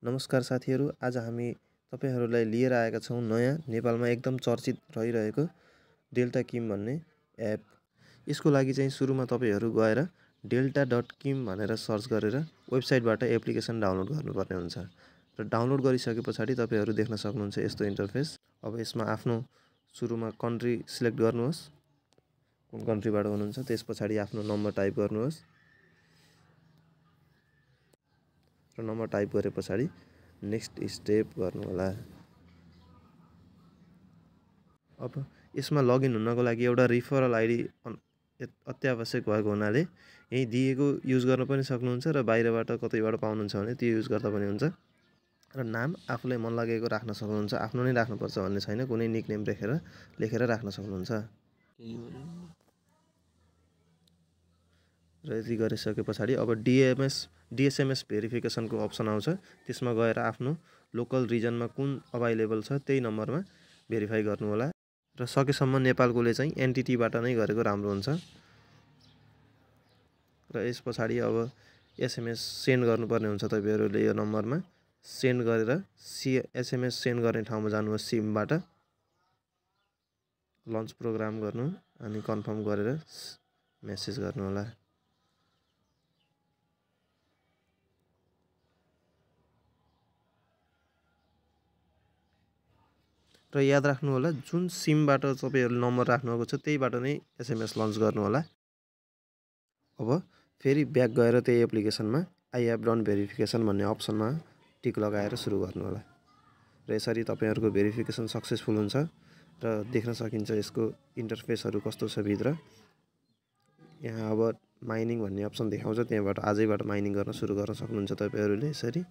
नमस्कार साथीहरू, आज हामी तपाईहरूलाई लिएर आएका छौँ नयाँ नेपालमा एकदम चर्चित रहिरहेको डेल्टा किम भन्ने एप। यसको लागि चाहिँ सुरुमा तपाईहरू गएर delta.kim भनेर सर्च गरेर वेबसाइटबाट एप्लिकेसन डाउनलोड गर्नुपर्ने हुन्छ र डाउनलोड गरिसके पछाडि तपाईहरू देख्न सक्नुहुन्छ यस्तो इन्टरफेस। अब यसमा आफ्नो सुरुमा कन्ट्री सिलेक्ट गर्नुहोस्, कुन कन्ट्रीबाट हुनुहुन्छ। त्यस पछाडि आफ्नो नम्बर टाइप गर्नुहोस् र नम्बर टाइप गरे पछाडि नेक्स्ट स्टेप गर्नु होला। अब यसमा लगइन हुनको लागि एउटा रिफरल आइडी अत्यावश्यक भएको हुनाले यही दिएको युज गर्न पनि सक्नुहुन्छ र बाहिरबाट कतैबाट पाउनुहुन्छ भने त्यो युज गर्दा पनि हुन्छ। र नाम आफूलाई मन लागेको राख्न सक्नुहुन्छ, आफ्नो नै राख्नुपर्छ भन्ने छैन, कुनै निकनेम लेखेर राख्न सक्नुहुन्छ। र यति गरिसके पछाडि अब डिएसएमएस भेरिफिकेसनको अप्सन आउँछ। त्यसमा गएर आफ्नो लोकल रिजनमा कुन अभाइलेबल छ त्यही नम्बरमा भेरिफाई गर्नु होला र सकेसम्म नेपालकोले चाहिँ एनटिटीबाट नै गरेको राम्रो हुन्छ। र यस पछाडि अब एसएमएस सेन्ड गर्नुपर्ने हुन्छ। तपाईहरूले यो नम्बरमा सेन्ड गरेर एसएमएस सेन्ड गर्ने ठाउँमा जानुहोस्, सिमबाट लन्च प्रोग्राम गर्नु अनि कन्फर्म गरेर मेसेज गर्नु होला। र याद राख्नु होला, जुन सिमबाट तपाईहरुले नम्बर राख्नुभएको छ त्यहीबाट नै एसएमएस लन्च गर्नु होला। अब फेरि ब्याक गएर त्यही एप्लिकेसनमा आई हेभ डन भेरिफिकेसन भन्ने अप्सनमा टिक लगाएर सुरु गर्नु होला। र यसरी तपाईहरुको भेरिफिकेसन सक्सेसफुल हुन्छ र देख्न सकिन्छ यसको इन्टरफेसहरु कस्तो छ भित्र। यहाँ अब माइनिङ भन्ने अप्सन देखाउँछ, त्यहाँबाट आजैबाट माइनिङ गर्न सुरु गर्न सक्नुहुन्छ तपाईहरुले यसरी।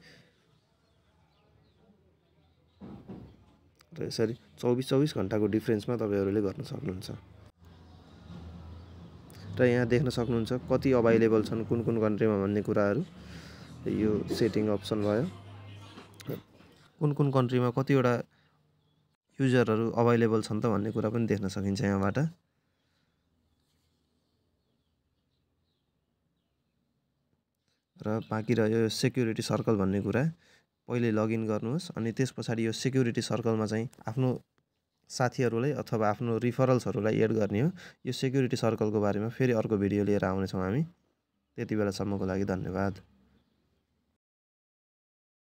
र यसरी 24 घण्टाको डिफरेन्समा तपाईहरुले गर्न सक्नुहुन्छ। र यहाँ देख्न सक्नुहुन्छ कति अभाइलेबल छन् कुन कन्ट्रीमा भन्ने कुराहरु। यो सेटिङ अप्सन भयो। कुन कन्ट्रीमा कतिवटा युजरहरु अभाइलेबल छन् त भन्ने कुरा पनि देख्न सकिन्छ यहाँबाट। र बाँकी रह्यो सेक्युरिटी सर्कल भन्ने कुरा। पहिले लगइन गर्नुहोस् अनि त्यस पछाडि यो सेक्युरिटी सर्कलमा चाहिँ आफ्नो साथीहरुलाई अथवा आफ्नो रिफरल्सहरुलाई एड गर्ने हो। यो सेक्युरिटी सर्कलको बारेमा फेरि अर्को भिडियो लिएर आउने छौं हामी। त्यति बेलासम्मको लागि धन्यवाद।